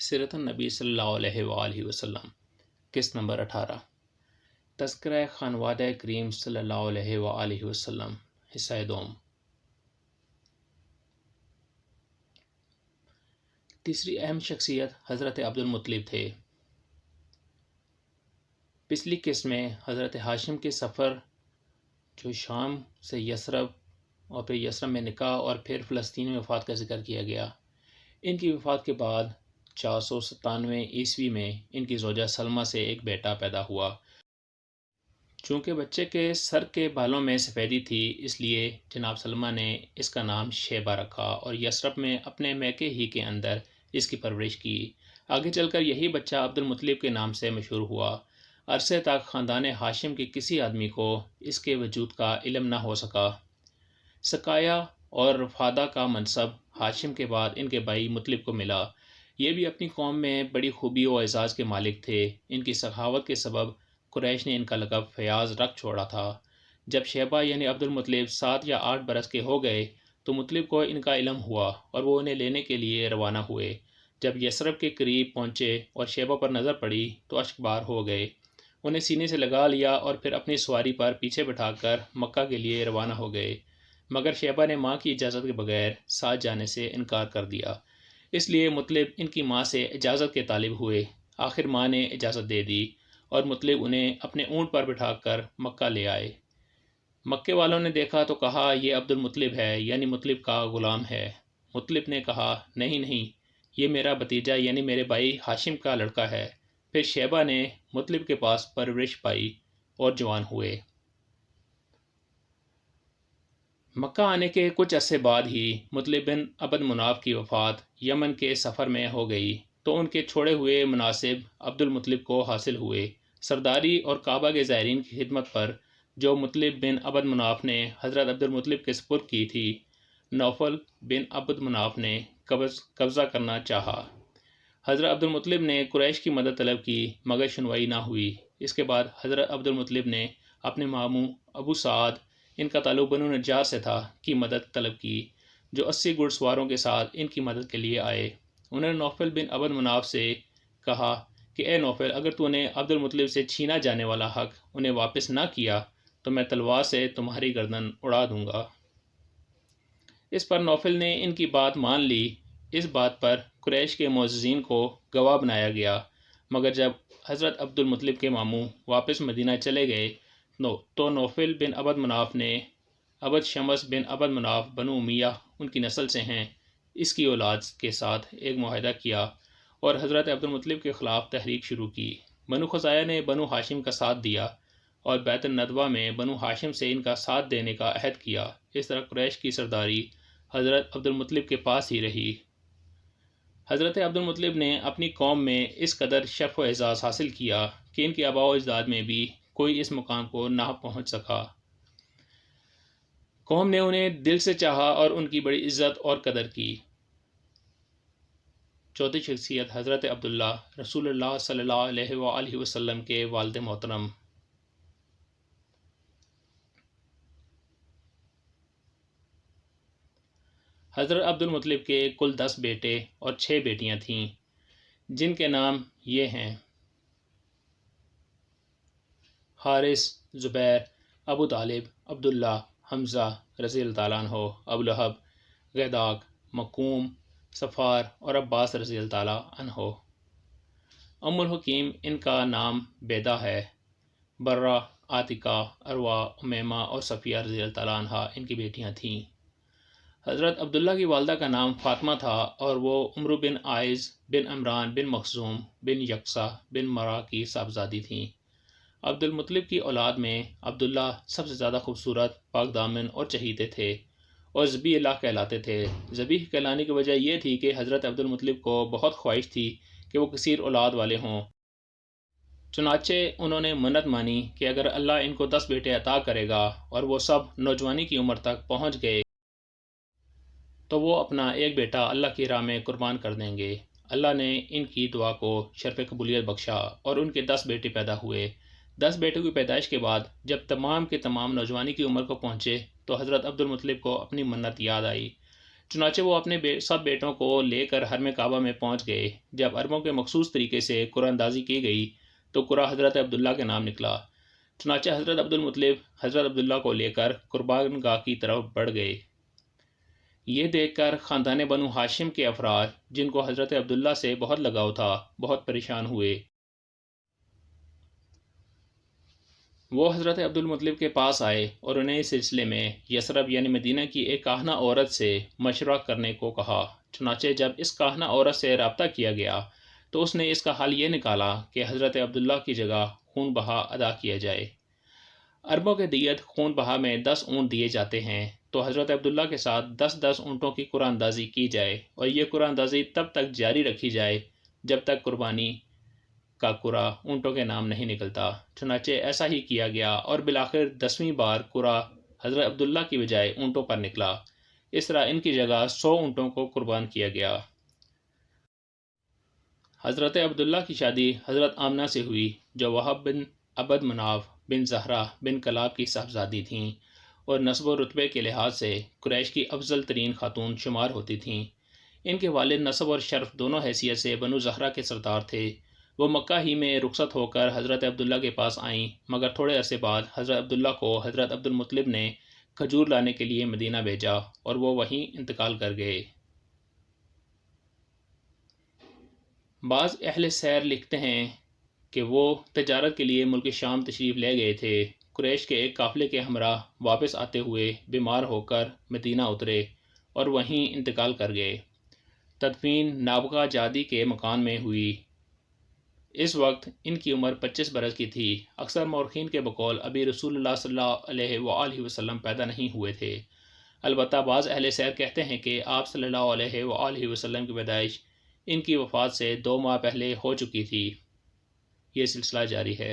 سیرت النبی صلی اللہ علیہ وآلہ وسلم قسط نمبر 18 تذکرہ خانوادہ کریم صلی اللہ علیہ وآلہ وسلم حصہ دوم۔ تیسری اہم شخصیت حضرت عبد المطلب تھے۔ پچھلی قسط میں حضرت ہاشم کے سفر جو شام سے یثرب اور پھر یثرب میں نکاح اور پھر فلسطین میں وفات کا ذکر کیا گیا۔ ان کی وفات کے بعد 497 عیسوی میں ان کی زوجہ سلمہ سے ایک بیٹا پیدا ہوا۔ چونکہ بچے کے سر کے بالوں میں سفیدی تھی، اس لیے جناب سلمہ نے اس کا نام شیبہ رکھا اور یثرب میں اپنے میکے ہی کے اندر اس کی پرورش کی۔ آگے چل کر یہی بچہ عبد المطلب کے نام سے مشہور ہوا۔ عرصے تک خاندان ہاشم کے کسی آدمی کو اس کے وجود کا علم نہ ہو سکا۔ سقایا اور رفادہ کا منصب ہاشم کے بعد ان کے بھائی مطلب کو ملا۔ یہ بھی اپنی قوم میں بڑی خوبی و اعزاز کے مالک تھے۔ ان کی سخاوت کے سبب قریش نے ان کا لقب فیاض رکھ چھوڑا تھا۔ جب شیبہ یعنی عبد المطلب 7 یا 8 برس کے ہو گئے تو مطلب کو ان کا علم ہوا اور وہ انہیں لینے کے لیے روانہ ہوئے۔ جب یثرب کے قریب پہنچے اور شیبہ پر نظر پڑی تو اشک بار ہو گئے، انہیں سینے سے لگا لیا اور پھر اپنی سواری پر پیچھے بٹھا کر مکہ کے لیے روانہ ہو گئے، مگر شیبہ نے ماں کی اجازت کے بغیر ساتھ جانے سے انکار کر دیا۔ اس لیے مطلب ان کی ماں سے اجازت کے طالب ہوئے۔ آخر ماں نے اجازت دے دی اور مطلب انہیں اپنے اونٹ پر بٹھا کر مکہ لے آئے۔ مکے والوں نے دیکھا تو کہا یہ عبد المطلب ہے، یعنی مطلب کا غلام ہے۔ مطلب نے کہا نہیں نہیں، یہ میرا بھتیجا یعنی میرے بھائی ہاشم کا لڑکا ہے۔ پھر شیبہ نے مطلب کے پاس پرورش پائی اور جوان ہوئے۔ مکہ آنے کے کچھ عرصے بعد ہی مطلب بن عبد مناف کی وفات یمن کے سفر میں ہو گئی تو ان کے چھوڑے ہوئے مناصب عبد المطلب کو حاصل ہوئے۔ سرداری اور کعبہ کے زائرین کی خدمت پر جو مطلب بن عبد مناف نے حضرت عبد المطلب کے سپرد کی تھی، نوفل بن عبد مناف نے قبضہ کرنا چاہا۔ حضرت عبد المطلب نے قریش کی مدد طلب کی مگر سنوائی نہ ہوئی۔ اس کے بعد حضرت عبد المطلب نے اپنے ماموں ابو سعد، ان کا تعلق بنو نجار سے تھا، کی مدد طلب کی، جو 80 گھڑ سواروں کے ساتھ ان کی مدد کے لیے آئے۔ انہوں نے نوفل بن عبد مناف سے کہا کہ اے نوفل، اگر تو نے عبد المطلب سے چھینا جانے والا حق انہیں واپس نہ کیا تو میں تلوار سے تمہاری گردن اڑا دوں گا۔ اس پر نوفل نے ان کی بات مان لی۔ اس بات پر قریش کے معززین کو گواہ بنایا گیا، مگر جب حضرت عبد المطلب کے ماموں واپس مدینہ چلے گئے تو نوفل بن عبد مناف نے عبد شمس بن عبد مناف بنو امیہ، ان کی نسل سے ہیں، اس کی اولاد کے ساتھ ایک معاہدہ کیا اور حضرت عبد المطلب کے خلاف تحریک شروع کی۔ بنو خزاعہ نے بنو ہاشم کا ساتھ دیا اور بیعت الندوہ میں بنو ہاشم سے ان کا ساتھ دینے کا عہد کیا۔ اس طرح قریش کی سرداری حضرت عبد المطلب کے پاس ہی رہی۔ حضرت عبد المطلب نے اپنی قوم میں اس قدر شرف و اعزاز حاصل کیا کہ ان کے آباء و اجداد میں بھی کوئی اس مقام کو نہ پہنچ سکا۔ قوم نے انہیں دل سے چاہا اور ان کی بڑی عزت اور قدر کی۔ چوتھی شخصیت حضرت عبداللہ رسول اللہ صلی اللہ علیہ وآلہ وسلم کے والد محترم۔ حضرت عبد المطلب کے کل 10 بیٹے اور 6 بیٹیاں تھیں، جن کے نام یہ ہیں: حارث، زبیر، ابو طالب، عبداللہ، حمزہ رضی اللہ تعالیٰ عنہ، ابو لہب، غیداق، مکوم، صفار اور عباس رضی اللہ تعالیٰ عنہ۔ ام الحکیم ان کا نام بیدہ ہے۔ برہ، عاتقہ، اروا، امیمہ اور صفیہ رضی اللہ تعالیٰ عنہ ان کی بیٹیاں تھیں۔ حضرت عبداللہ کی والدہ کا نام فاطمہ تھا اور وہ عمرو بن عائض بن عمران بن مخزوم بن یقسہ بن مرہ کی صاحبزادی تھیں۔ عبد المطلب کی اولاد میں عبداللہ سب سے زیادہ خوبصورت، پاک دامن اور چہیتے تھے اور ذبیح اللہ کہلاتے تھے۔ ذبیح کہلانے کی وجہ یہ تھی کہ حضرت عبد المطلب کو بہت خواہش تھی کہ وہ کثیر اولاد والے ہوں۔ چنانچہ انہوں نے منت مانی کہ اگر اللہ ان کو 10 بیٹے عطا کرے گا اور وہ سب نوجوانی کی عمر تک پہنچ گئے تو وہ اپنا ایک بیٹا اللہ کی راہ میں قربان کر دیں گے۔ اللہ نے ان کی دعا کو شرف قبولیت بخشا اور ان کے 10 بیٹے پیدا ہوئے۔ 10 بیٹوں کی پیدائش کے بعد جب تمام کے تمام نوجوانی کی عمر کو پہنچے تو حضرت عبد المطلب کو اپنی منت یاد آئی۔ چنانچہ وہ اپنے سب بیٹوں کو لے کر حرم کعبہ میں پہنچ گئے۔ جب عربوں کے مخصوص طریقے سے قرآن اندازی کی گئی تو قرآن حضرت عبداللہ کے نام نکلا۔ چنانچہ حضرت عبد المطلب حضرت عبداللہ کو لے کر قربان گاہ کی طرف بڑھ گئے۔ یہ دیکھ کر خاندان بنو ہاشم کے افراد، جن کو حضرت عبداللہ سے بہت لگاؤ تھا، بہت پریشان ہوئے۔ وہ حضرت عبد المطلب کے پاس آئے اور انہیں اس سلسلے میں یثرب یعنی مدینہ کی ایک کاہنہ عورت سے مشورہ کرنے کو کہا۔ چنانچہ جب اس کاہنہ عورت سے رابطہ کیا گیا تو اس نے اس کا حل یہ نکالا کہ حضرت عبداللہ کی جگہ خون بہا ادا کیا جائے۔ عربوں کے دیت خون بہا میں 10 اونٹ دیے جاتے ہیں، تو حضرت عبداللہ کے ساتھ 10 اونٹوں کی قرآن اندازی کی جائے، اور یہ قرآن اندازی تب تک جاری رکھی جائے جب تک قربانی کا قرا اونٹوں کے نام نہیں نکلتا۔ چنانچہ ایسا ہی کیا گیا اور بالآخر 10ویں بار قرا حضرت عبداللہ کی بجائے اونٹوں پر نکلا۔ اس طرح ان کی جگہ 100 اونٹوں کو قربان کیا گیا۔ حضرت عبداللہ کی شادی حضرت آمنہ سے ہوئی، جو وہب بن عبد مناف بن زہرہ بن کلاب کی صاحبزادی تھیں اور نسب و رتبے کے لحاظ سے قریش کی افضل ترین خاتون شمار ہوتی تھیں۔ ان کے والد نسب اور شرف دونوں حیثیت سے بنو زہرہ کے سردار تھے۔ وہ مکہ ہی میں رخصت ہو کر حضرت عبداللہ کے پاس آئیں، مگر تھوڑے عرصے بعد حضرت عبداللہ کو حضرت عبد المطلب نے کھجور لانے کے لیے مدینہ بھیجا اور وہ وہیں انتقال کر گئے۔ بعض اہل سیر لکھتے ہیں کہ وہ تجارت کے لیے ملک شام تشریف لے گئے تھے۔ قریش کے ایک قافلے کے ہمراہ واپس آتے ہوئے بیمار ہو کر مدینہ اترے اور وہیں انتقال کر گئے۔ تدفین نابغہ جادی کے مکان میں ہوئی۔ اس وقت ان کی عمر 25 برس کی تھی۔ اکثر مورخین کے بقول ابھی رسول اللہ صلی اللہ علیہ وآلہ وسلم پیدا نہیں ہوئے تھے۔ البتہ بعض اہل سیر کہتے ہیں کہ آپ صلی اللہ علیہ وآلہ وسلم کی پیدائش ان کی وفات سے 2 ماہ پہلے ہو چکی تھی۔ یہ سلسلہ جاری ہے۔